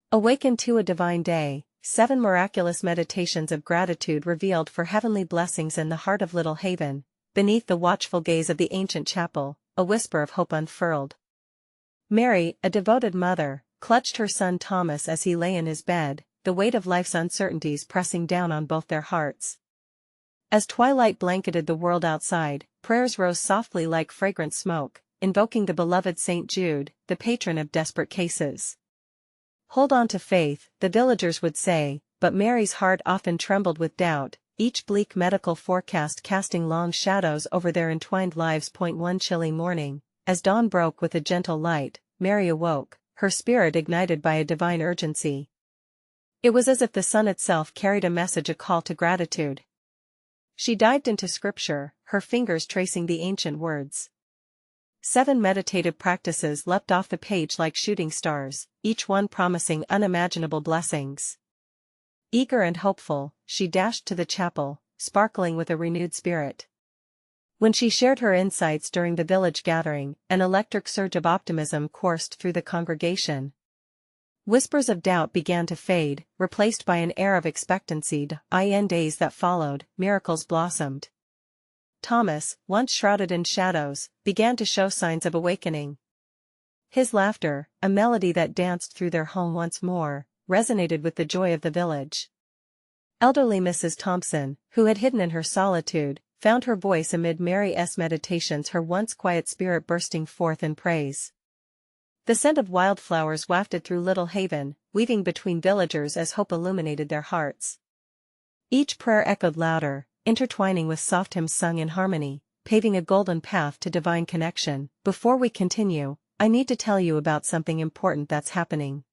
Awaken to a divine day. 7 miraculous meditations of gratitude revealed for heavenly blessings in the heart of Little Haven. Beneath the watchful gaze of the ancient chapel, a whisper of hope unfurled. Mary, a devoted mother, clutched her son Thomas as he lay in his bed, the weight of life's uncertainties pressing down on both their hearts. As twilight blanketed the world outside, prayers rose softly like fragrant smoke, invoking the beloved St. Jude, the patron of desperate cases. "Hold on to faith," the villagers would say, but Mary's heart often trembled with doubt, each bleak medical forecast casting long shadows over their entwined lives. One chilly morning, as dawn broke with a gentle light, Mary awoke, her spirit ignited by a divine urgency. It was as if the sun itself carried a message, a call to gratitude. She dived into scripture, her fingers tracing the ancient words. 7 meditative practices leapt off the page like shooting stars, each one promising unimaginable blessings. Eager and hopeful, she dashed to the chapel, sparkling with a renewed spirit. When she shared her insights during the village gathering, an electric surge of optimism coursed through the congregation. Whispers of doubt began to fade, replaced by an air of expectancy. In days that followed, miracles blossomed. Thomas, once shrouded in shadows, began to show signs of awakening. His laughter, a melody that danced through their home once more, resonated with the joy of the village. Elderly Mrs. Thompson, who had hidden in her solitude, found her voice amid Mary's meditations, her once quiet spirit bursting forth in praise. The scent of wildflowers wafted through Little Haven, weaving between villagers as hope illuminated their hearts. Each prayer echoed louder, intertwining with soft hymns sung in harmony, paving a golden path to divine connection. Before we continue, I need to tell you about something important that's happening.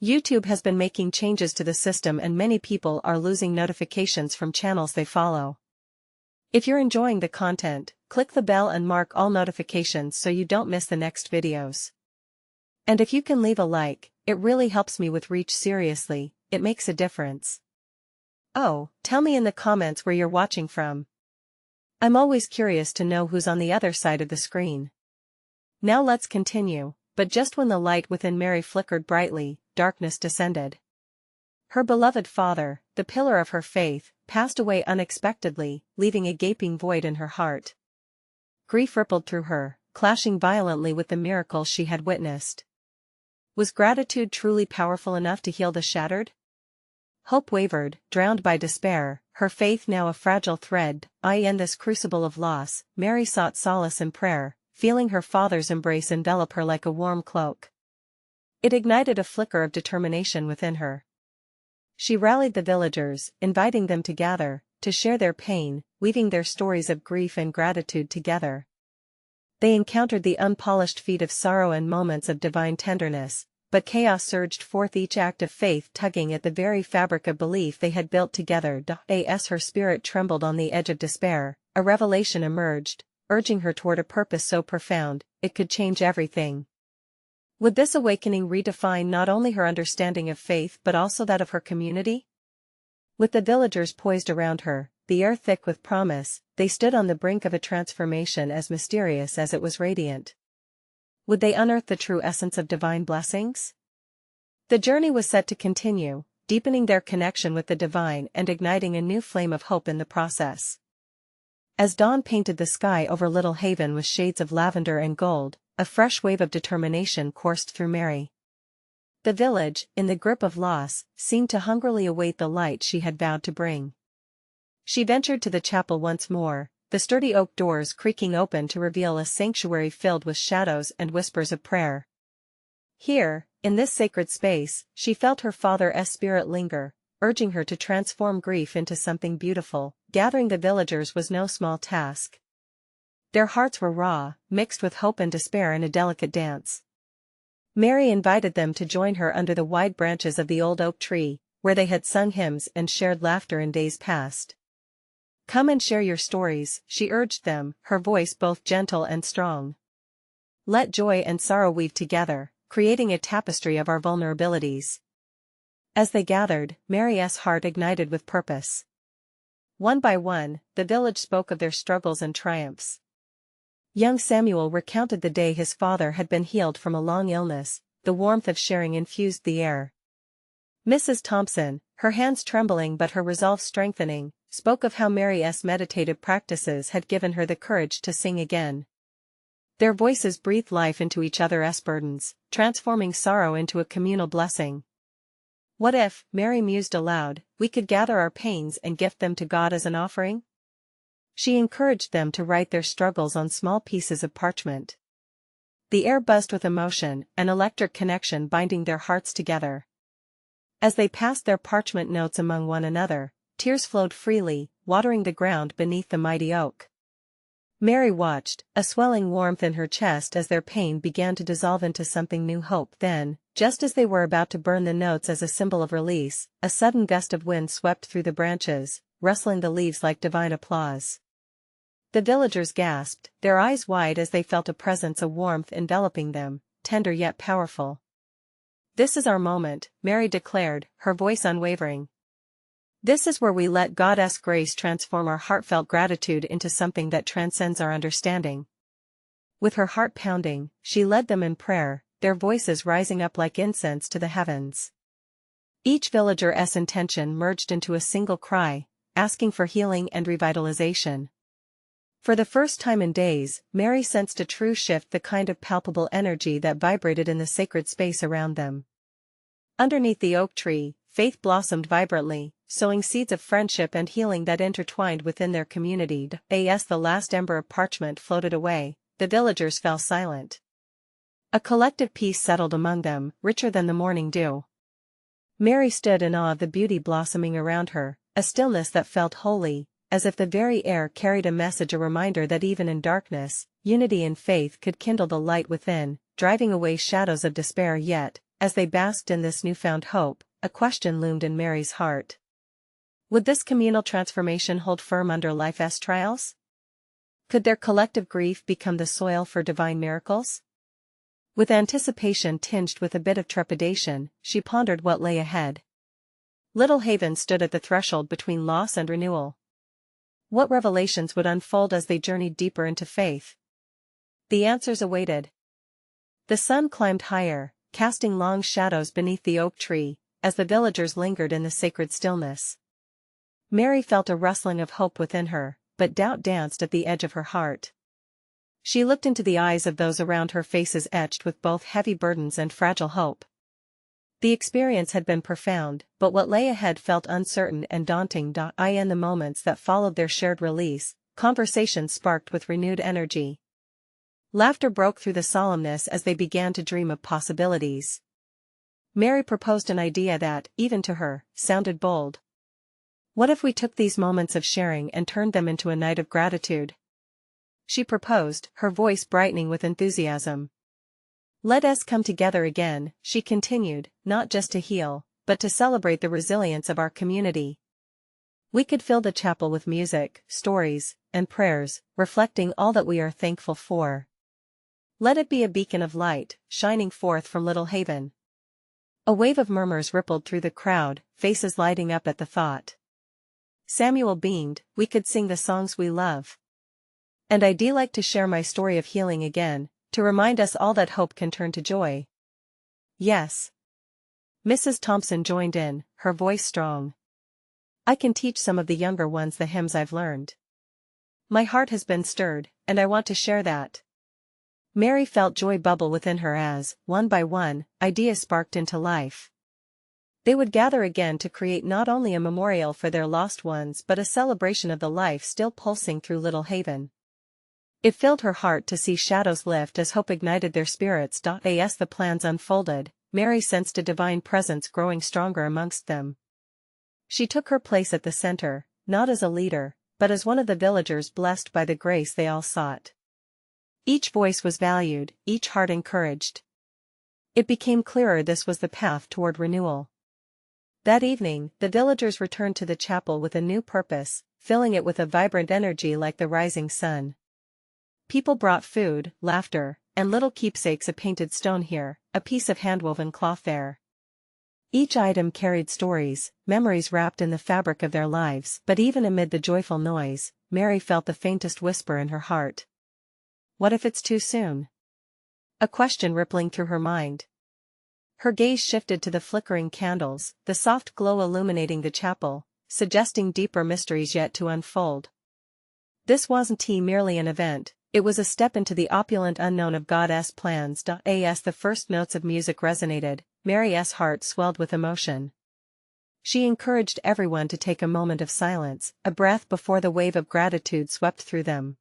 YouTube has been making changes to the system and many people are losing notifications from channels they follow. If you're enjoying the content, click the bell and mark all notifications so you don't miss the next videos. And if you can leave a like, it really helps me with reach. Seriously, it makes a difference. Oh, tell me in the comments where you're watching from. I'm always curious to know who's on the other side of the screen. Now let's continue, but just when the light within Mary flickered brightly, darkness descended. Her beloved father, the pillar of her faith, passed away unexpectedly, leaving a gaping void in her heart. Grief rippled through her, clashing violently with the miracle she had witnessed. Was gratitude truly powerful enough to heal the shattered? Hope wavered, drowned by despair, her faith now a fragile thread. In this crucible of loss, Mary sought solace in prayer, feeling her father's embrace envelop her like a warm cloak. It ignited a flicker of determination within her. She rallied the villagers, inviting them to gather, to share their pain, weaving their stories of grief and gratitude together. They encountered the unpolished feat of sorrow and moments of divine tenderness, but chaos surged forth, each act of faith tugging at the very fabric of belief they had built together. As her spirit trembled on the edge of despair, a revelation emerged, urging her toward a purpose so profound, it could change everything. Would this awakening redefine not only her understanding of faith but also that of her community? With the villagers poised around her, the air thick with promise, they stood on the brink of a transformation as mysterious as it was radiant. Would they unearth the true essence of divine blessings? The journey was set to continue, deepening their connection with the divine and igniting a new flame of hope in the process. As dawn painted the sky over Little Haven with shades of lavender and gold, a fresh wave of determination coursed through Mary. The village, in the grip of loss, seemed to hungrily await the light she had vowed to bring. She ventured to the chapel once more, the sturdy oak doors creaking open to reveal a sanctuary filled with shadows and whispers of prayer. Here, in this sacred space, she felt her father's spirit linger, urging her to transform grief into something beautiful. Gathering the villagers was no small task. Their hearts were raw, mixed with hope and despair in a delicate dance. Mary invited them to join her under the wide branches of the old oak tree, where they had sung hymns and shared laughter in days past. "Come and share your stories," she urged them, her voice both gentle and strong. "Let joy and sorrow weave together, creating a tapestry of our vulnerabilities." As they gathered, Mary's heart ignited with purpose. One by one, the village spoke of their struggles and triumphs. Young Samuel recounted the day his father had been healed from a long illness, the warmth of sharing infused the air. Mrs. Thompson, her hands trembling but her resolve strengthening, spoke of how Mary's meditative practices had given her the courage to sing again. Their voices breathed life into each other's burdens, transforming sorrow into a communal blessing. What if, Mary mused aloud, we could gather our pains and gift them to God as an offering? She encouraged them to write their struggles on small pieces of parchment. The air buzzed with emotion, an electric connection binding their hearts together. As they passed their parchment notes among one another, tears flowed freely, watering the ground beneath the mighty oak. Mary watched, a swelling warmth in her chest as their pain began to dissolve into something new hope. Then, just as they were about to burn the notes as a symbol of release, a sudden gust of wind swept through the branches, rustling the leaves like divine applause. The villagers gasped, their eyes wide as they felt a presence of warmth enveloping them, tender yet powerful. "This is our moment," Mary declared, her voice unwavering. "This is where we let God's grace transform our heartfelt gratitude into something that transcends our understanding." With her heart pounding, she led them in prayer, their voices rising up like incense to the heavens. Each villager's intention merged into a single cry, asking for healing and revitalization. For the first time in days, Mary sensed a true shift, the kind of palpable energy that vibrated in the sacred space around them. Underneath the oak tree, faith blossomed vibrantly, sowing seeds of friendship and healing that intertwined within their community. As the last ember of parchment floated away, the villagers fell silent. A collective peace settled among them, richer than the morning dew. Mary stood in awe of the beauty blossoming around her, a stillness that felt holy, as if the very air carried a message, a reminder that even in darkness, unity and faith could kindle the light within, driving away shadows of despair. Yet, as they basked in this newfound hope, a question loomed in Mary's heart. Would this communal transformation hold firm under life's trials? Could their collective grief become the soil for divine miracles? With anticipation tinged with a bit of trepidation, she pondered what lay ahead. Little Haven stood at the threshold between loss and renewal. What revelations would unfold as they journeyed deeper into faith? The answers awaited. The sun climbed higher, casting long shadows beneath the oak tree, as the villagers lingered in the sacred stillness. Mary felt a rustling of hope within her, but doubt danced at the edge of her heart. She looked into the eyes of those around her, faces etched with both heavy burdens and fragile hope. The experience had been profound, but what lay ahead felt uncertain and daunting. In the moments that followed their shared release, conversation sparked with renewed energy. Laughter broke through the solemnness as they began to dream of possibilities. Mary proposed an idea that, even to her, sounded bold. What if we took these moments of sharing and turned them into a night of gratitude? She proposed, her voice brightening with enthusiasm. Let us come together again, she continued, not just to heal, but to celebrate the resilience of our community. We could fill the chapel with music, stories, and prayers, reflecting all that we are thankful for. Let it be a beacon of light, shining forth from Little Haven. A wave of murmurs rippled through the crowd, faces lighting up at the thought. Samuel beamed, we could sing the songs we love. And I'd like to share my story of healing again, to remind us all that hope can turn to joy. Yes. Mrs. Thompson joined in, her voice strong. I can teach some of the younger ones the hymns I've learned. My heart has been stirred, and I want to share that. Mary felt joy bubble within her as, one by one, ideas sparked into life. They would gather again to create not only a memorial for their lost ones but a celebration of the life still pulsing through Little Haven. It filled her heart to see shadows lift as hope ignited their spirits. As the plans unfolded, Mary sensed a divine presence growing stronger amongst them. She took her place at the center, not as a leader, but as one of the villagers blessed by the grace they all sought. Each voice was valued, each heart encouraged. It became clearer this was the path toward renewal. That evening, the villagers returned to the chapel with a new purpose, filling it with a vibrant energy like the rising sun. People brought food, laughter, and little keepsakes, a painted stone here, a piece of handwoven cloth there. Each item carried stories, memories wrapped in the fabric of their lives. But even amid the joyful noise, Mary felt the faintest whisper in her heart. What if it's too soon? A question rippling through her mind. Her gaze shifted to the flickering candles, the soft glow illuminating the chapel, suggesting deeper mysteries yet to unfold. This wasn't merely an event, it was a step into the opulent unknown of God's plans. As the first notes of music resonated, Mary's heart swelled with emotion. She encouraged everyone to take a moment of silence, a breath before the wave of gratitude swept through them.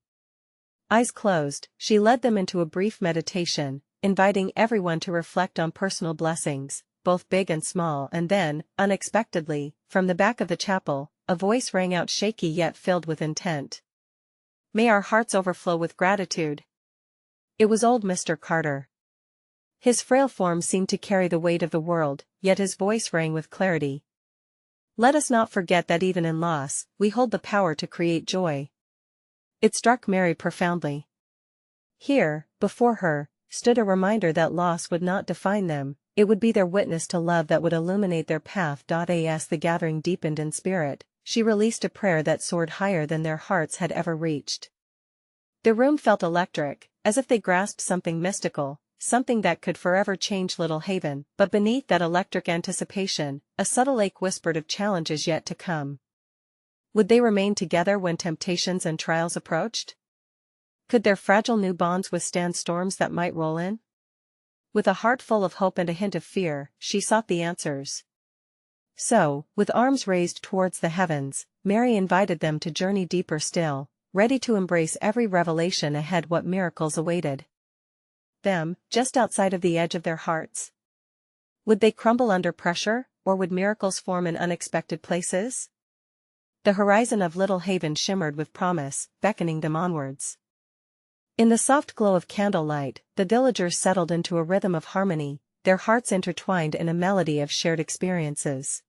Eyes closed, she led them into a brief meditation, inviting everyone to reflect on personal blessings, both big and small, and then, unexpectedly, from the back of the chapel, a voice rang out, shaky yet filled with intent. May our hearts overflow with gratitude. It was old Mr. Carter. His frail form seemed to carry the weight of the world, yet his voice rang with clarity. Let us not forget that even in loss, we hold the power to create joy. It struck Mary profoundly. Here, before her, stood a reminder that loss would not define them, it would be their witness to love that would illuminate their path. As the gathering deepened in spirit, she released a prayer that soared higher than their hearts had ever reached. The room felt electric, as if they grasped something mystical, something that could forever change Little Haven, but beneath that electric anticipation, a subtle ache whispered of challenges yet to come. Would they remain together when temptations and trials approached? Could their fragile new bonds withstand storms that might roll in? With a heart full of hope and a hint of fear, she sought the answers. So, with arms raised towards the heavens, Mary invited them to journey deeper still, ready to embrace every revelation ahead. What miracles awaited them, just outside of the edge of their hearts? Would they crumble under pressure, or would miracles form in unexpected places? The horizon of Little Haven shimmered with promise, beckoning them onwards. In the soft glow of candlelight, the villagers settled into a rhythm of harmony, their hearts intertwined in a melody of shared experiences.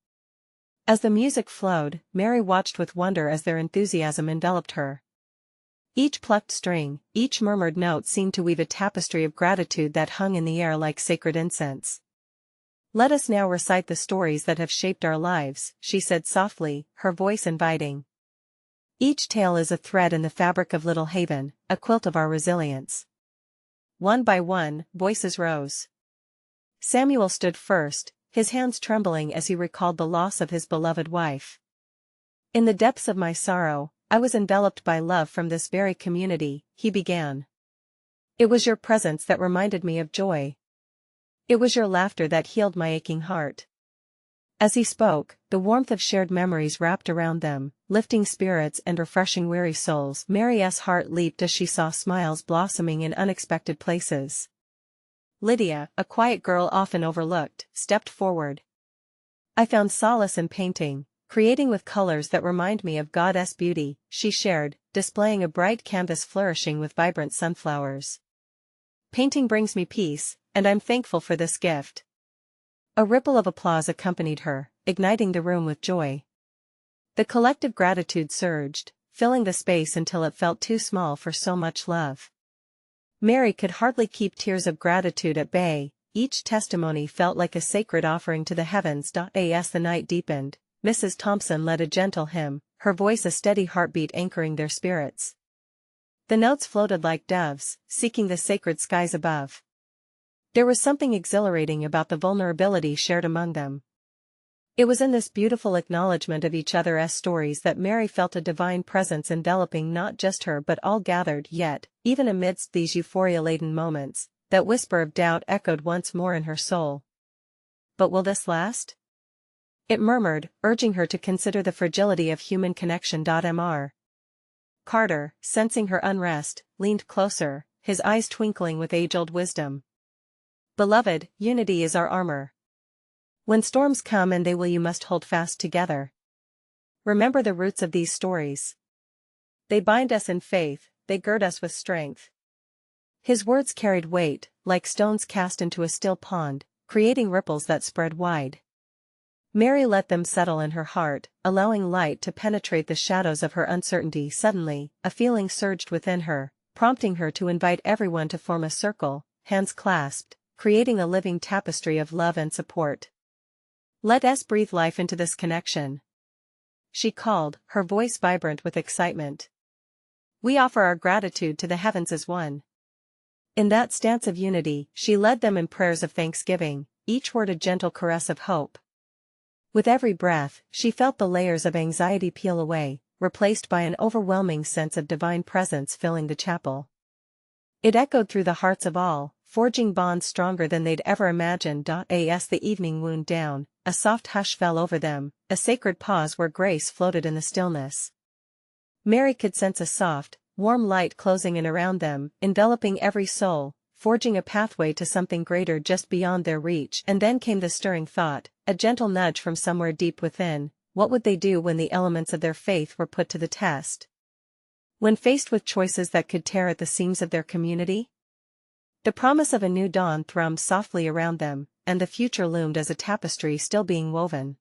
As the music flowed, Mary watched with wonder as their enthusiasm enveloped her. Each plucked string, each murmured note seemed to weave a tapestry of gratitude that hung in the air like sacred incense. Let us now recite the stories that have shaped our lives, she said softly, her voice inviting. Each tale is a thread in the fabric of Little Haven, a quilt of our resilience. One by one, voices rose. Samuel stood first, his hands trembling as he recalled the loss of his beloved wife. In the depths of my sorrow, I was enveloped by love from this very community, he began. It was your presence that reminded me of joy. It was your laughter that healed my aching heart. As he spoke, the warmth of shared memories wrapped around them, lifting spirits and refreshing weary souls. Mary's heart leaped as she saw smiles blossoming in unexpected places. Lydia, a quiet girl often overlooked, stepped forward. I found solace in painting, creating with colors that remind me of God's beauty, she shared, displaying a bright canvas flourishing with vibrant sunflowers. Painting brings me peace, and I'm thankful for this gift. A ripple of applause accompanied her, igniting the room with joy. The collective gratitude surged, filling the space until it felt too small for so much love. Mary could hardly keep tears of gratitude at bay, each testimony felt like a sacred offering to the heavens. As the night deepened, Mrs. Thompson led a gentle hymn, her voice a steady heartbeat anchoring their spirits. The notes floated like doves, seeking the sacred skies above. There was something exhilarating about the vulnerability shared among them. It was in this beautiful acknowledgement of each other's stories that Mary felt a divine presence enveloping not just her but all gathered. Yet, even amidst these euphoria-laden moments, that whisper of doubt echoed once more in her soul. But will this last? It murmured, urging her to consider the fragility of human connection. Mr. Carter, sensing her unrest, leaned closer, his eyes twinkling with age-old wisdom. Beloved, unity is our armor. When storms come, and they will, you must hold fast together. Remember the roots of these stories. They bind us in faith, they gird us with strength. His words carried weight, like stones cast into a still pond, creating ripples that spread wide. Mary let them settle in her heart, allowing light to penetrate the shadows of her uncertainty. Suddenly, a feeling surged within her, prompting her to invite everyone to form a circle, hands clasped, creating a living tapestry of love and support. Let us breathe life into this connection, she called, her voice vibrant with excitement. We offer our gratitude to the heavens as one. In that stance of unity, she led them in prayers of thanksgiving, each word a gentle caress of hope. With every breath, she felt the layers of anxiety peel away, replaced by an overwhelming sense of divine presence filling the chapel. It echoed through the hearts of all, forging bonds stronger than they'd ever imagined. As the evening wound down, a soft hush fell over them, a sacred pause where grace floated in the stillness. Mary could sense a soft, warm light closing in around them, enveloping every soul, forging a pathway to something greater just beyond their reach. And then came the stirring thought, a gentle nudge from somewhere deep within: what would they do when the elements of their faith were put to the test? When faced with choices that could tear at the seams of their community? The promise of a new dawn thrummed softly around them, and the future loomed as a tapestry still being woven.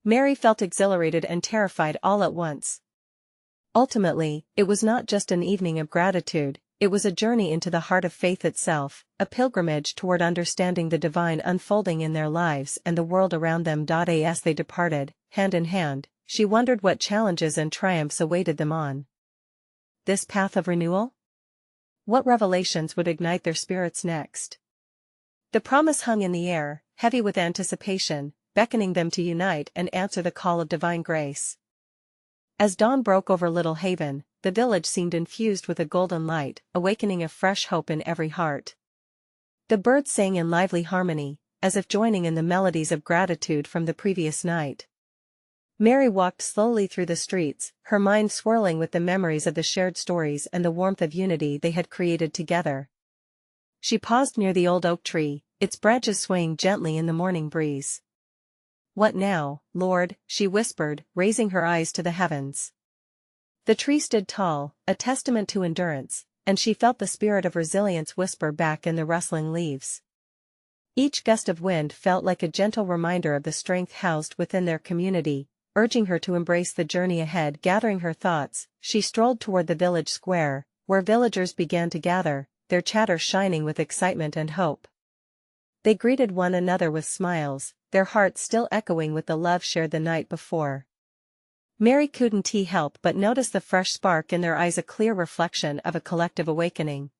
Mary felt exhilarated and terrified all at once. Ultimately, it was not just an evening of gratitude, it was a journey into the heart of faith itself, a pilgrimage toward understanding the divine unfolding in their lives and the world around them. As they departed, hand in hand, she wondered what challenges and triumphs awaited them on this path of renewal. What revelations would ignite their spirits next? The promise hung in the air, heavy with anticipation, beckoning them to unite and answer the call of divine grace. As dawn broke over Little Haven, the village seemed infused with a golden light, awakening a fresh hope in every heart. The birds sang in lively harmony, as if joining in the melodies of gratitude from the previous night. Mary walked slowly through the streets, her mind swirling with the memories of the shared stories and the warmth of unity they had created together. She paused near the old oak tree, its branches swaying gently in the morning breeze. "What now, Lord?" she whispered, raising her eyes to the heavens. The tree stood tall, a testament to endurance, and she felt the spirit of resilience whisper back in the rustling leaves. Each gust of wind felt like a gentle reminder of the strength housed within their community, urging her to embrace the journey ahead. Gathering her thoughts, she strolled toward the village square, where villagers began to gather, their chatter shining with excitement and hope. They greeted one another with smiles, their hearts still echoing with the love shared the night before. Mary couldn't help but notice the fresh spark in their eyes, a clear reflection of a collective awakening.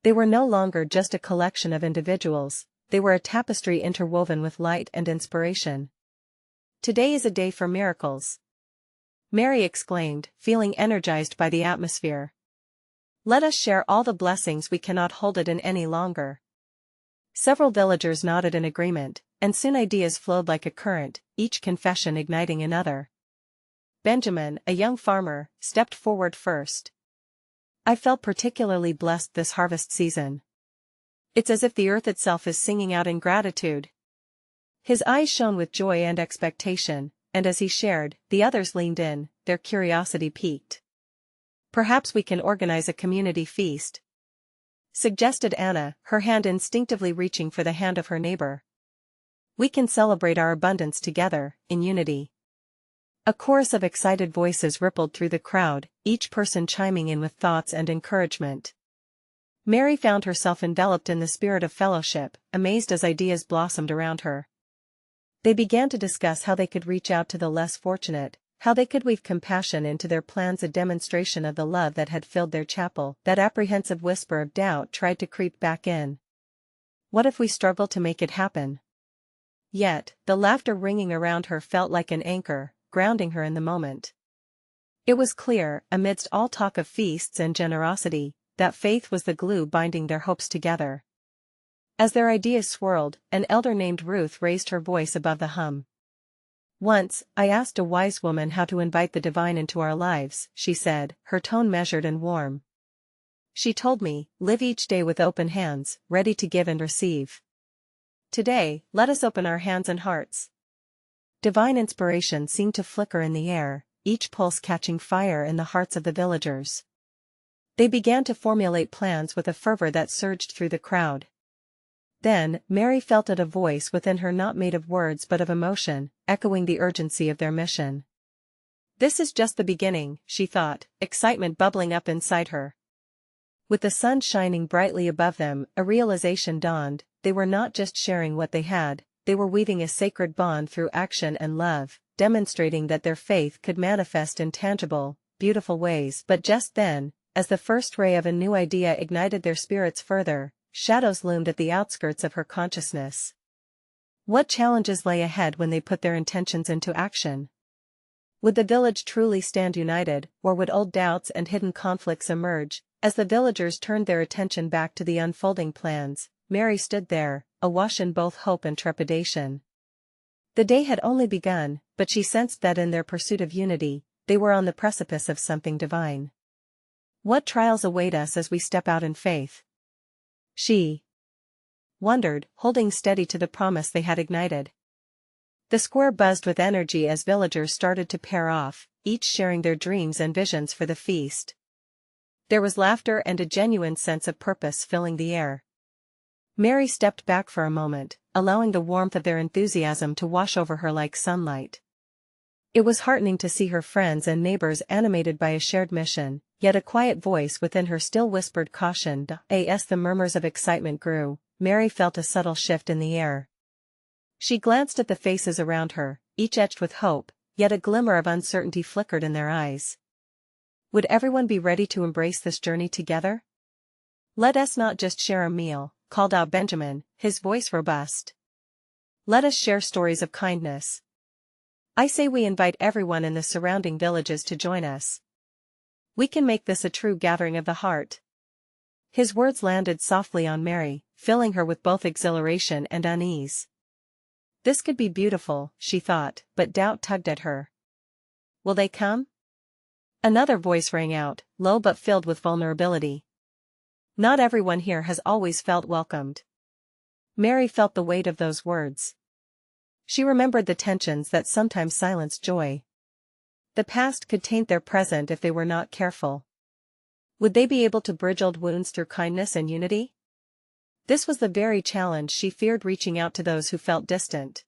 They were no longer just a collection of individuals, they were a tapestry interwoven with light and inspiration. "Today is a day for miracles," Mary exclaimed, feeling energized by the atmosphere. "Let us share all the blessings we cannot hold it in any longer." Several villagers nodded in agreement, and soon ideas flowed like a current, each confession igniting another. Benjamin, a young farmer, stepped forward first. "I felt particularly blessed this harvest season. It's as if the earth itself is singing out in gratitude." His eyes shone with joy and expectation, and as he shared, the others leaned in, their curiosity piqued. "Perhaps we can organize a community feast," suggested Anna, her hand instinctively reaching for the hand of her neighbor. "We can celebrate our abundance together, in unity." A chorus of excited voices rippled through the crowd, each person chiming in with thoughts and encouragement. Mary found herself enveloped in the spirit of fellowship, amazed as ideas blossomed around her. They began to discuss how they could reach out to the less fortunate, how they could weave compassion into their plans, a demonstration of the love that had filled their chapel. That apprehensive whisper of doubt tried to creep back in. What if we struggle to make it happen? Yet, the laughter ringing around her felt like an anchor, grounding her in the moment. It was clear, amidst all talk of feasts and generosity, that faith was the glue binding their hopes together. As their ideas swirled, an elder named Ruth raised her voice above the hum. "Once, I asked a wise woman how to invite the divine into our lives," she said, her tone measured and warm. "She told me, live each day with open hands, ready to give and receive. Today, let us open our hands and hearts." Divine inspiration seemed to flicker in the air, each pulse catching fire in the hearts of the villagers. They began to formulate plans with a fervor that surged through the crowd. Then, Mary felt it, a voice within her not made of words but of emotion, echoing the urgency of their mission. This is just the beginning, she thought, excitement bubbling up inside her. With the sun shining brightly above them, a realization dawned: they were not just sharing what they had, they were weaving a sacred bond through action and love, demonstrating that their faith could manifest in tangible, beautiful ways. But just then, as the first ray of a new idea ignited their spirits further, shadows loomed at the outskirts of her consciousness. What challenges lay ahead when they put their intentions into action? Would the village truly stand united, or would old doubts and hidden conflicts emerge? As the villagers turned their attention back to the unfolding plans, Mary stood there, awash in both hope and trepidation. The day had only begun, but she sensed that in their pursuit of unity, they were on the precipice of something divine. What trials await us as we step out in faith? She wondered, holding steady to the promise they had ignited. The square buzzed with energy as villagers started to pair off, each sharing their dreams and visions for the feast. There was laughter and a genuine sense of purpose filling the air. Mary stepped back for a moment, allowing the warmth of their enthusiasm to wash over her like sunlight. It was heartening to see her friends and neighbors animated by a shared mission, yet a quiet voice within her still whispered caution. As the murmurs of excitement grew, Mary felt a subtle shift in the air. She glanced at the faces around her, each etched with hope, yet a glimmer of uncertainty flickered in their eyes. Would everyone be ready to embrace this journey together? "Let us not just share a meal," called out Benjamin, his voice robust. "Let us share stories of kindness. I say we invite everyone in the surrounding villages to join us. We can make this a true gathering of the heart." His words landed softly on Mary, filling her with both exhilaration and unease. This could be beautiful, she thought, but doubt tugged at her. "Will they come?" Another voice rang out, low but filled with vulnerability. "Not everyone here has always felt welcomed." Mary felt the weight of those words. She remembered the tensions that sometimes silence joy. The past could taint their present if they were not careful. Would they be able to bridge old wounds through kindness and unity? This was the very challenge she feared, reaching out to those who felt distant.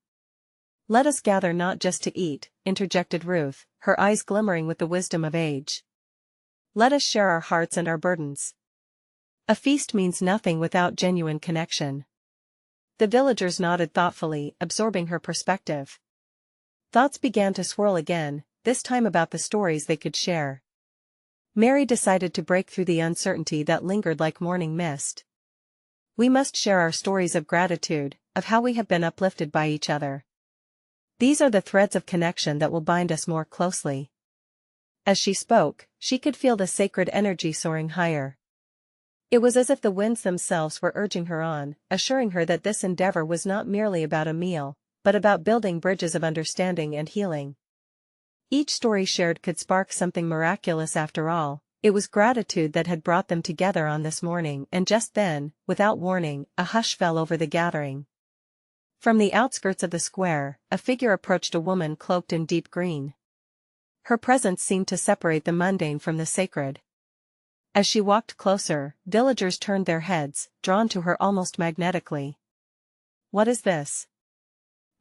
"Let us gather not just to eat," interjected Ruth, her eyes glimmering with the wisdom of age. "Let us share our hearts and our burdens. A feast means nothing without genuine connection." The villagers nodded thoughtfully, absorbing her perspective. Thoughts began to swirl again, this time about the stories they could share. Mary decided to break through the uncertainty that lingered like morning mist. "We must share our stories of gratitude, of how we have been uplifted by each other. These are the threads of connection that will bind us more closely." As she spoke, she could feel the sacred energy soaring higher. It was as if the winds themselves were urging her on, assuring her that this endeavor was not merely about a meal, but about building bridges of understanding and healing. Each story shared could spark something miraculous after all. It was gratitude that had brought them together on this morning, and just then, without warning, a hush fell over the gathering. From the outskirts of the square, a figure approached, a woman cloaked in deep green. Her presence seemed to separate the mundane from the sacred. As she walked closer, villagers turned their heads, drawn to her almost magnetically. "What is this?"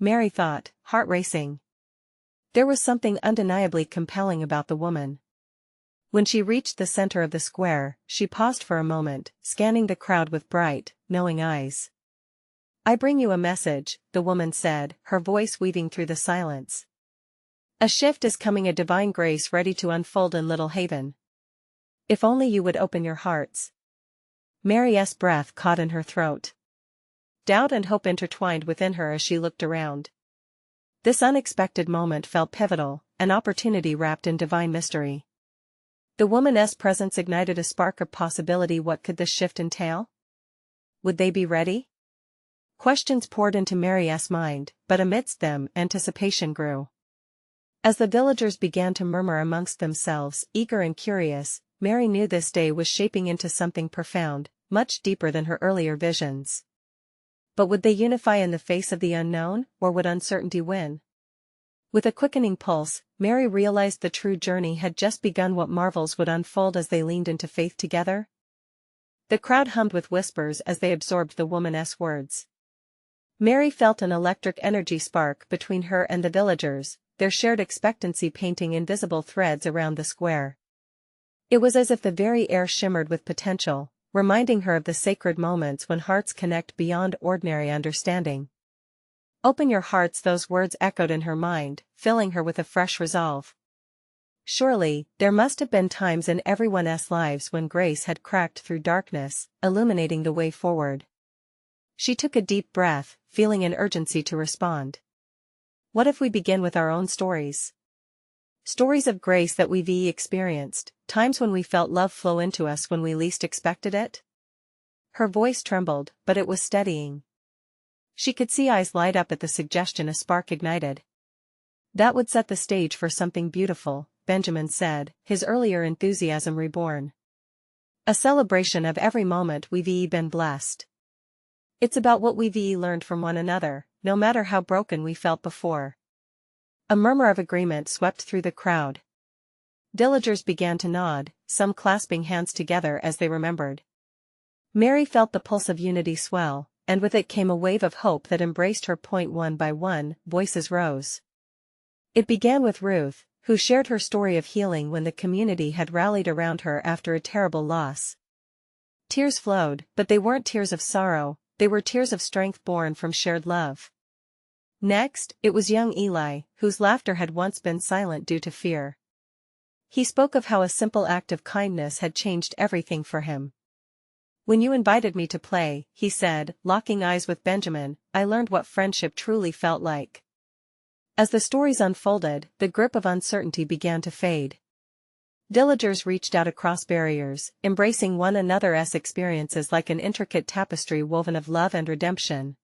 Mary thought, heart racing. There was something undeniably compelling about the woman. When she reached the center of the square, she paused for a moment, scanning the crowd with bright, knowing eyes. "I bring you a message," the woman said, her voice weaving through the silence. "A shift is coming, a divine grace ready to unfold in Little Haven. If only you would open your hearts." Mary's breath caught in her throat. Doubt and hope intertwined within her as she looked around. This unexpected moment felt pivotal, an opportunity wrapped in divine mystery. The woman's presence ignited a spark of possibility. What could this shift entail? Would they be ready? Questions poured into Mary's mind, but amidst them, anticipation grew. As the villagers began to murmur amongst themselves, eager and curious, Mary knew this day was shaping into something profound, much deeper than her earlier visions. But would they unify in the face of the unknown, or would uncertainty win? With a quickening pulse, Mary realized the true journey had just begun. What marvels would unfold as they leaned into faith together? The crowd hummed with whispers as they absorbed the woman's words. Mary felt an electric energy spark between her and the villagers, their shared expectancy painting invisible threads around the square. It was as if the very air shimmered with potential, reminding her of the sacred moments when hearts connect beyond ordinary understanding. "Open your hearts," those words echoed in her mind, filling her with a fresh resolve. Surely, there must have been times in everyone's lives when grace had cracked through darkness, illuminating the way forward. She took a deep breath, feeling an urgency to respond. What if we begin with our own stories? Stories of grace that we've experienced, times when we felt love flow into us when we least expected it? Her voice trembled, but it was steadying. She could see eyes light up at the suggestion, a spark ignited. That would set the stage for something beautiful, Benjamin said, his earlier enthusiasm reborn. A celebration of every moment we've been blessed. It's about what we've learned from one another, no matter how broken we felt before. A murmur of agreement swept through the crowd. Villagers began to nod, some clasping hands together as they remembered. Mary felt the pulse of unity swell, and with it came a wave of hope that embraced her. One by one, voices rose. It began with Ruth, who shared her story of healing when the community had rallied around her after a terrible loss. Tears flowed, but they weren't tears of sorrow, they were tears of strength born from shared love. Next, it was young Eli, whose laughter had once been silent due to fear. He spoke of how a simple act of kindness had changed everything for him. When you invited me to play, he said, locking eyes with Benjamin, I learned what friendship truly felt like. As the stories unfolded, the grip of uncertainty began to fade. Villagers reached out across barriers, embracing one another's experiences like an intricate tapestry woven of love and redemption.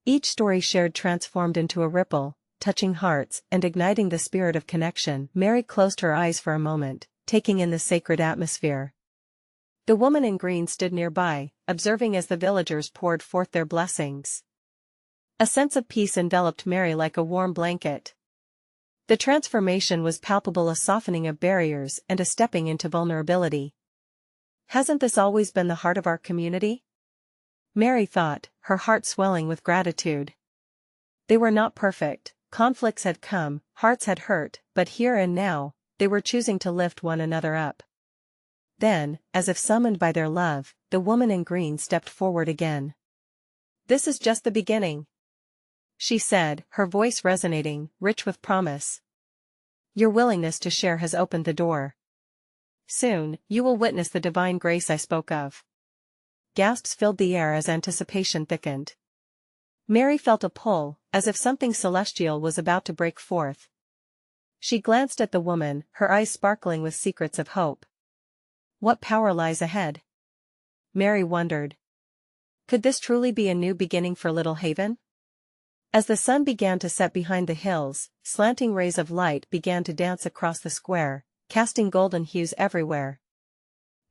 Each story shared transformed into a ripple, touching hearts and igniting the spirit of connection. Mary closed her eyes for a moment, taking in the sacred atmosphere. The woman in green stood nearby, observing as the villagers poured forth their blessings. A sense of peace enveloped Mary like a warm blanket. The transformation was palpable, a softening of barriers and a stepping into vulnerability. Hasn't this always been the heart of our community? Mary thought, her heart swelling with gratitude. They were not perfect, conflicts had come, hearts had hurt, but here and now, they were choosing to lift one another up. Then, as if summoned by their love, the woman in green stepped forward again. This is just the beginning, she said, her voice resonating, rich with promise. Your willingness to share has opened the door. Soon, you will witness the divine grace I spoke of. Gasps filled the air as anticipation thickened. Mary felt a pull, as if something celestial was about to break forth. She glanced at the woman, her eyes sparkling with secrets of hope. What power lies ahead? Mary wondered. Could this truly be a new beginning for Little Haven? As the sun began to set behind the hills, slanting rays of light began to dance across the square, casting golden hues everywhere.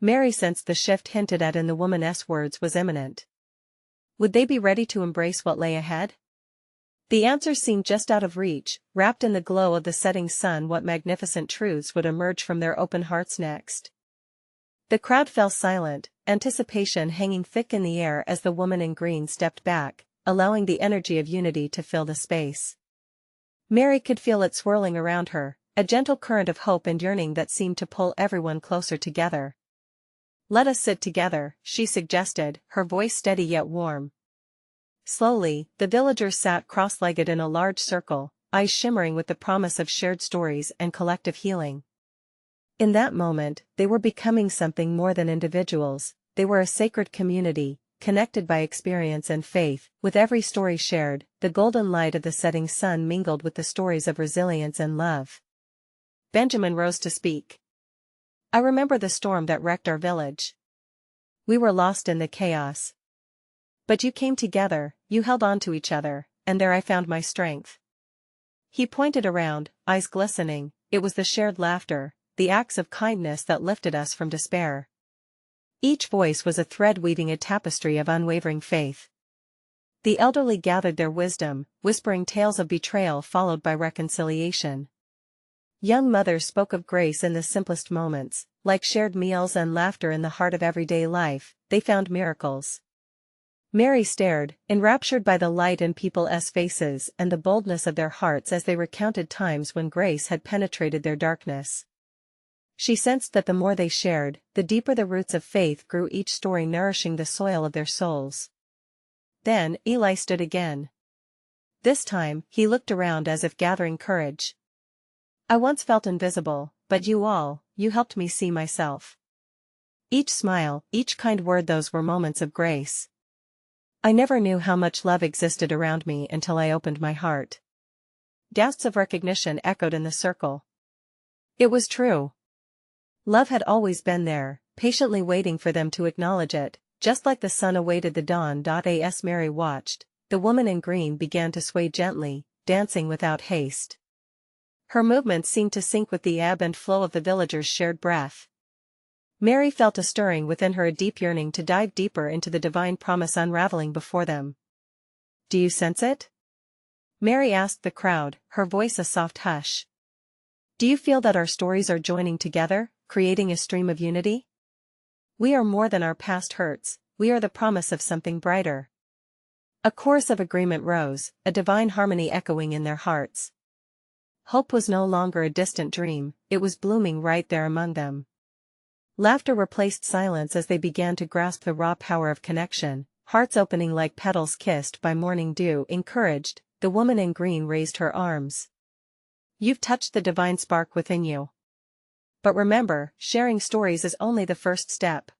Mary sensed the shift hinted at in the woman's words was imminent. Would they be ready to embrace what lay ahead? The answers seemed just out of reach, wrapped in the glow of the setting sun. What magnificent truths would emerge from their open hearts next? The crowd fell silent, anticipation hanging thick in the air as the woman in green stepped back, allowing the energy of unity to fill the space. Mary could feel it swirling around her, a gentle current of hope and yearning that seemed to pull everyone closer together. Let us sit together, she suggested, her voice steady yet warm. Slowly, the villagers sat cross-legged in a large circle, eyes shimmering with the promise of shared stories and collective healing. In that moment, they were becoming something more than individuals, they were a sacred community, connected by experience and faith. With every story shared, the golden light of the setting sun mingled with the stories of resilience and love. Benjamin rose to speak. I remember the storm that wrecked our village. We were lost in the chaos. But you came together, you held on to each other, and there I found my strength. He pointed around, eyes glistening. It was the shared laughter, the acts of kindness that lifted us from despair. Each voice was a thread weaving a tapestry of unwavering faith. The elderly gathered their wisdom, whispering tales of betrayal followed by reconciliation. Young mothers spoke of grace in the simplest moments, like shared meals and laughter in the heart of everyday life. They found miracles. Mary stared, enraptured by the light in people's faces and the boldness of their hearts as they recounted times when grace had penetrated their darkness. She sensed that the more they shared, the deeper the roots of faith grew, each story nourishing the soil of their souls. Then, Eli stood again. This time, he looked around as if gathering courage. I once felt invisible, but you helped me see myself. Each smile, each kind word, those were moments of grace. I never knew how much love existed around me until I opened my heart. Gasps of recognition echoed in the circle. It was true. Love had always been there, patiently waiting for them to acknowledge it, just like the sun awaited the dawn. As Mary watched, the woman in green began to sway gently, dancing without haste. Her movements seemed to sync with the ebb and flow of the villagers' shared breath. Mary felt a stirring within her, a deep yearning to dive deeper into the divine promise unraveling before them. Do you sense it? Mary asked the crowd, her voice a soft hush. Do you feel that our stories are joining together, creating a stream of unity? We are more than our past hurts, we are the promise of something brighter. A chorus of agreement rose, a divine harmony echoing in their hearts. Hope was no longer a distant dream, it was blooming right there among them. Laughter replaced silence as they began to grasp the raw power of connection, hearts opening like petals kissed by morning dew. Encouraged, the woman in green raised her arms. You've touched the divine spark within you. But remember, sharing stories is only the first step.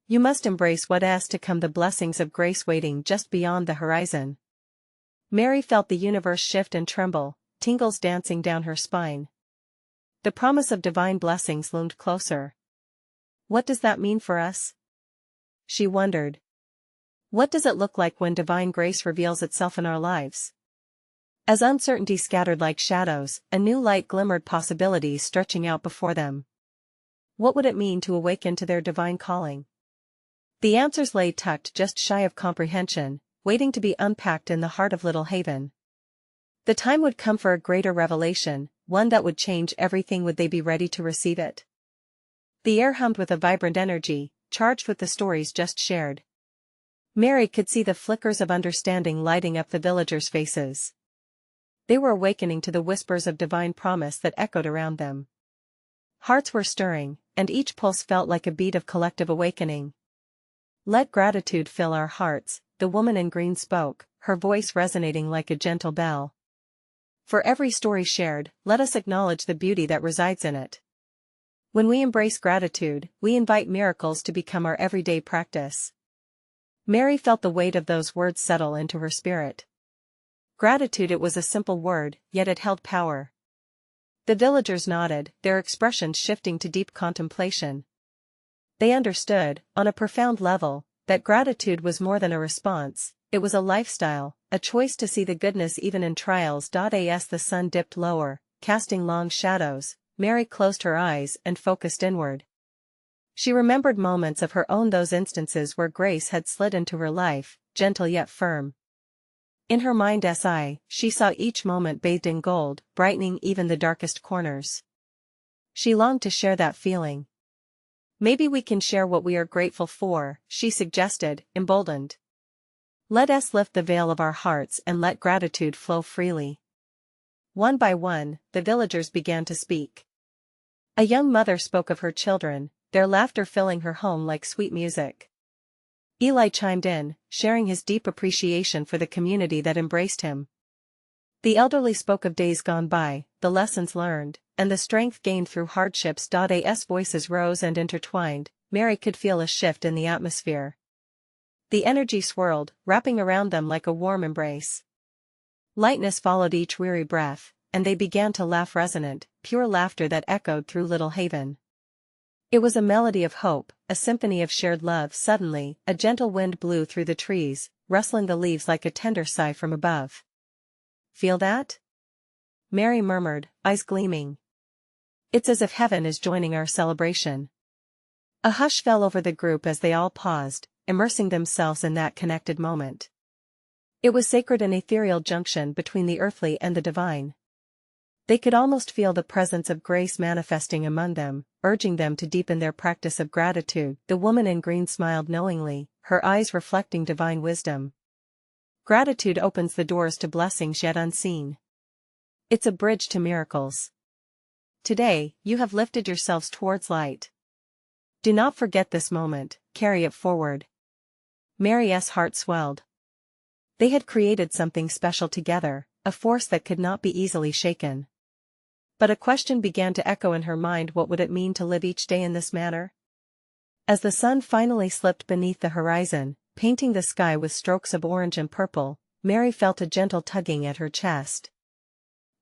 You must embrace what is to come, the blessings of grace waiting just beyond the horizon. Mary felt the universe shift and tremble, tingles dancing down her spine. The promise of divine blessings loomed closer. What does that mean for us? She wondered. What does it look like when divine grace reveals itself in our lives? As uncertainty scattered like shadows, a new light glimmered, possibilities stretching out before them. What would it mean to awaken to their divine calling? The answers lay tucked just shy of comprehension, waiting to be unpacked in the heart of Little Haven. The time would come for a greater revelation, one that would change everything. Would they be ready to receive it? The air hummed with a vibrant energy, charged with the stories just shared. Mary could see the flickers of understanding lighting up the villagers' faces. They were awakening to the whispers of divine promise that echoed around them. Hearts were stirring, and each pulse felt like a beat of collective awakening. Let gratitude fill our hearts, the woman in green spoke, her voice resonating like a gentle bell. For every story shared, let us acknowledge the beauty that resides in it. When we embrace gratitude, we invite miracles to become our everyday practice. Mary felt the weight of those words settle into her spirit. Gratitude, it was a simple word, yet it held power. The villagers nodded, their expressions shifting to deep contemplation. They understood, on a profound level, that gratitude was more than a response, it was a lifestyle, a choice to see the goodness even in trials. As the sun dipped lower, casting long shadows, Mary closed her eyes and focused inward. She remembered moments of her own, those instances where grace had slid into her life, gentle yet firm. In her mind's eye, she saw each moment bathed in gold, brightening even the darkest corners. She longed to share that feeling. Maybe we can share what we are grateful for, she suggested, emboldened. Let us lift the veil of our hearts and let gratitude flow freely. One by one, the villagers began to speak. A young mother spoke of her children, their laughter filling her home like sweet music. Eli chimed in, sharing his deep appreciation for the community that embraced him. The elderly spoke of days gone by, the lessons learned, and the strength gained through hardships. As voices rose and intertwined, Mary could feel a shift in the atmosphere. The energy swirled, wrapping around them like a warm embrace. Lightness followed each weary breath, and they began to laugh, resonant, pure laughter that echoed through Little Haven. It was a melody of hope, a symphony of shared love. Suddenly, a gentle wind blew through the trees, rustling the leaves like a tender sigh from above. Feel that? Mary murmured, eyes gleaming. It's as if heaven is joining our celebration. A hush fell over the group as they all paused, immersing themselves in that connected moment. It was sacred, an ethereal junction between the earthly and the divine. They could almost feel the presence of grace manifesting among them, urging them to deepen their practice of gratitude. The woman in green smiled knowingly, her eyes reflecting divine wisdom. Gratitude opens the doors to blessings yet unseen. It's a bridge to miracles. Today, you have lifted yourselves towards light. Do not forget this moment, carry it forward. Mary's heart swelled. They had created something special together, a force that could not be easily shaken. But a question began to echo in her mind: what would it mean to live each day in this manner? As the sun finally slipped beneath the horizon, painting the sky with strokes of orange and purple. Mary felt a gentle tugging at her chest.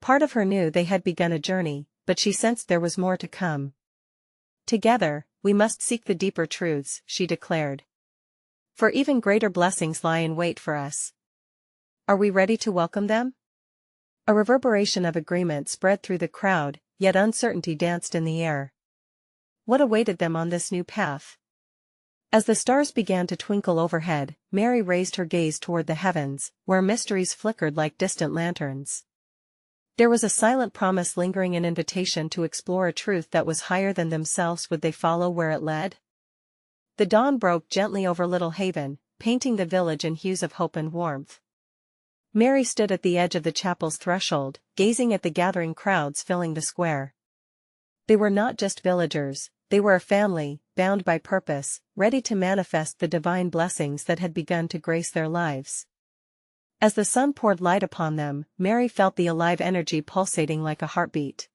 Part of her knew they had begun a journey, but she sensed there was more to come. Together, we must seek the deeper truths, she declared. For even greater blessings lie in wait for us. Are we ready to welcome them? A reverberation of agreement spread through the crowd, yet uncertainty danced in the air. What awaited them on this new path? As the stars began to twinkle overhead, Mary raised her gaze toward the heavens, where mysteries flickered like distant lanterns. There was a silent promise lingering, an invitation to explore a truth that was higher than themselves. Would they follow where it led? The dawn broke gently over Little Haven, painting the village in hues of hope and warmth. Mary stood at the edge of the chapel's threshold, gazing at the gathering crowds filling the square. They were not just villagers, they were a family, bound by purpose, ready to manifest the divine blessings that had begun to grace their lives. As the sun poured light upon them, Mary felt the alive energy pulsating like a heartbeat.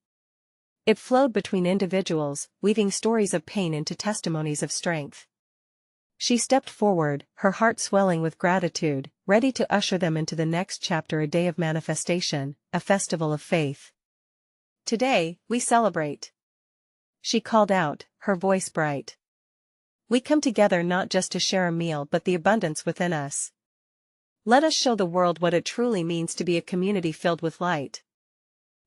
It flowed between individuals, weaving stories of pain into testimonies of strength. She stepped forward, her heart swelling with gratitude, ready to usher them into the next chapter, a day of manifestation, a festival of faith. Today, we celebrate. She called out, her voice bright. We come together not just to share a meal but the abundance within us. Let us show the world what it truly means to be a community filled with light.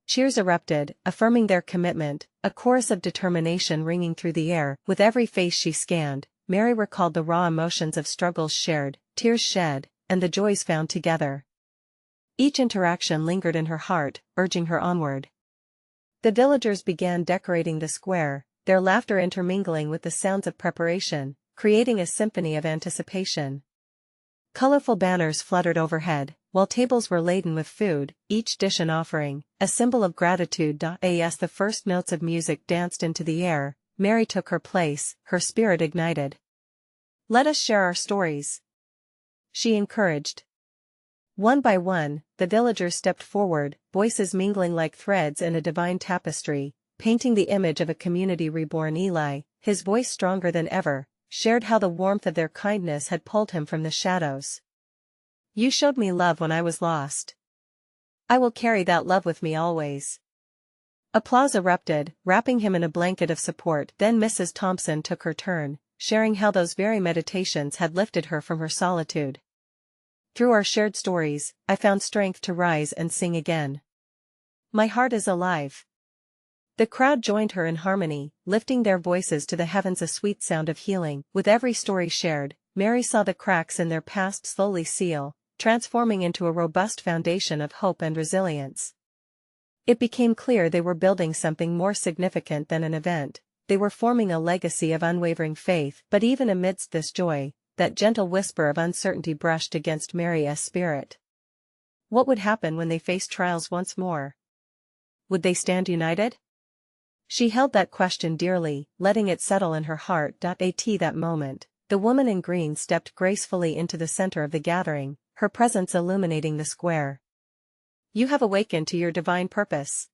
Cheers erupted, affirming their commitment, a chorus of determination ringing through the air. With every face she scanned, Mary recalled the raw emotions of struggles shared, tears shed, and the joys found together. Each interaction lingered in her heart, urging her onward. The villagers began decorating the square, their laughter intermingling with the sounds of preparation, creating a symphony of anticipation. Colorful banners fluttered overhead, while tables were laden with food, each dish an offering, a symbol of gratitude. As the first notes of music danced into the air, Mary took her place, her spirit ignited. Let us share our stories, she encouraged. One by one, the villagers stepped forward, voices mingling like threads in a divine tapestry, painting the image of a community reborn. Eli, his voice stronger than ever, shared how the warmth of their kindness had pulled him from the shadows. You showed me love when I was lost. I will carry that love with me always. Applause erupted, wrapping him in a blanket of support. Then Mrs. Thompson took her turn, sharing how those very meditations had lifted her from her solitude. Through our shared stories, I found strength to rise and sing again. My heart is alive. The crowd joined her in harmony, lifting their voices to the heavens, a sweet sound of healing. With every story shared, Mary saw the cracks in their past slowly seal, transforming into a robust foundation of hope and resilience. It became clear they were building something more significant than an event. They were forming a legacy of unwavering faith. But even amidst this joy, that gentle whisper of uncertainty brushed against Mary's spirit. What would happen when they faced trials once more? Would they stand united? She held that question dearly, letting it settle in her heart. At that moment, the woman in green stepped gracefully into the center of the gathering, her presence illuminating the square. You have awakened to your divine purpose,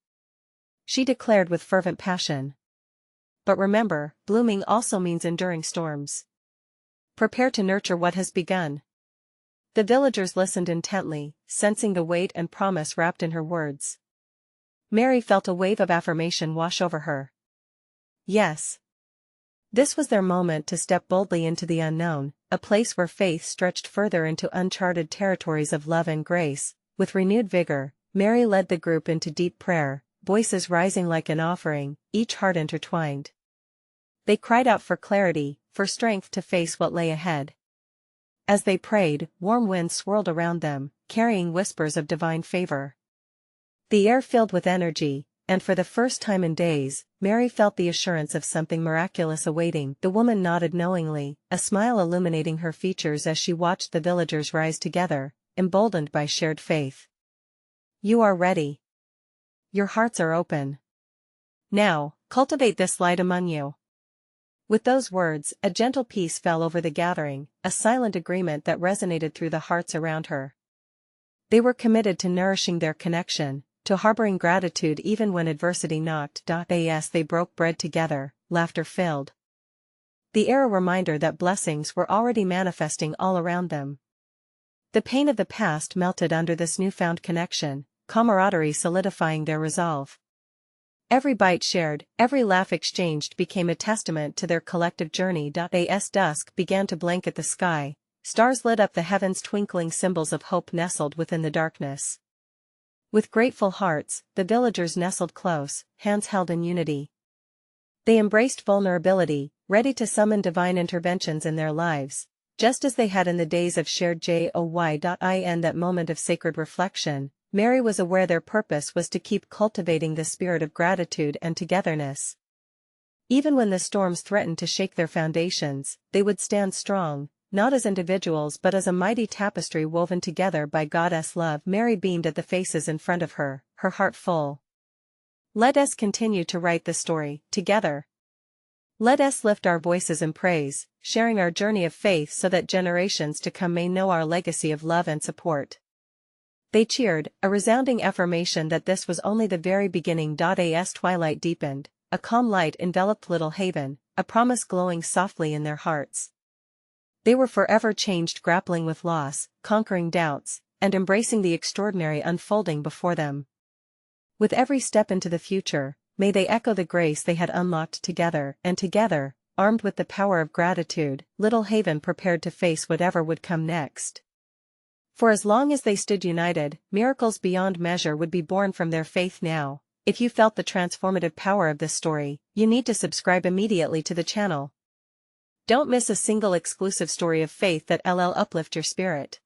she declared with fervent passion. But remember, blooming also means enduring storms. Prepare to nurture what has begun. The villagers listened intently, sensing the weight and promise wrapped in her words. Mary felt a wave of affirmation wash over her. Yes. This was their moment to step boldly into the unknown, a place where faith stretched further into uncharted territories of love and grace. With renewed vigor, Mary led the group into deep prayer, voices rising like an offering, each heart intertwined. They cried out for clarity, for strength to face what lay ahead. As they prayed, warm winds swirled around them, carrying whispers of divine favor. The air filled with energy, and for the first time in days, Mary felt the assurance of something miraculous awaiting. The woman nodded knowingly, a smile illuminating her features as she watched the villagers rise together, emboldened by shared faith. You are ready. Your hearts are open. Now, cultivate this light among you. With those words, a gentle peace fell over the gathering, a silent agreement that resonated through the hearts around her. They were committed to nourishing their connection, to harboring gratitude even when adversity knocked. As they broke bread together, laughter filled the era reminder that blessings were already manifesting all around them. The pain of the past melted under this newfound connection, camaraderie solidifying their resolve. Every bite shared, every laugh exchanged became a testament to their collective journey. As dusk began to blanket the sky, stars lit up the heavens, twinkling symbols of hope nestled within the darkness. With grateful hearts, the villagers nestled close, hands held in unity. They embraced vulnerability, ready to summon divine interventions in their lives, just as they had in the days of shared joy. In that moment of sacred reflection, Mary was aware their purpose was to keep cultivating the spirit of gratitude and togetherness. Even when the storms threatened to shake their foundations, they would stand strong, not as individuals but as a mighty tapestry woven together by God's love. Mary beamed at the faces in front of her, her heart full. Let us continue to write the story, together. Let us lift our voices in praise, sharing our journey of faith so that generations to come may know our legacy of love and support. They cheered, a resounding affirmation that this was only the very beginning. As twilight deepened, a calm light enveloped Little Haven, a promise glowing softly in their hearts. They were forever changed, grappling with loss, conquering doubts, and embracing the extraordinary unfolding before them. With every step into the future, may they echo the grace they had unlocked together, and together, armed with the power of gratitude, Little Haven prepared to face whatever would come next. For as long as they stood united, miracles beyond measure would be born from their faith. Now, if you felt the transformative power of this story, you need to subscribe immediately to the channel. Don't miss a single exclusive story of faith that will uplift your spirit.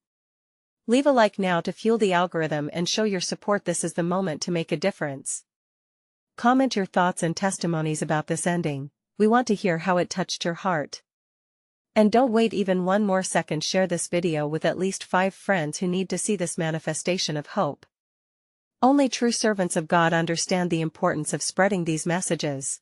Leave a like now to fuel the algorithm and show your support. This is the moment to make a difference. Comment your thoughts and testimonies about this ending. We want to hear how it touched your heart. And don't wait even one more second. Share this video with at least 5 friends who need to see this manifestation of hope. Only true servants of God understand the importance of spreading these messages.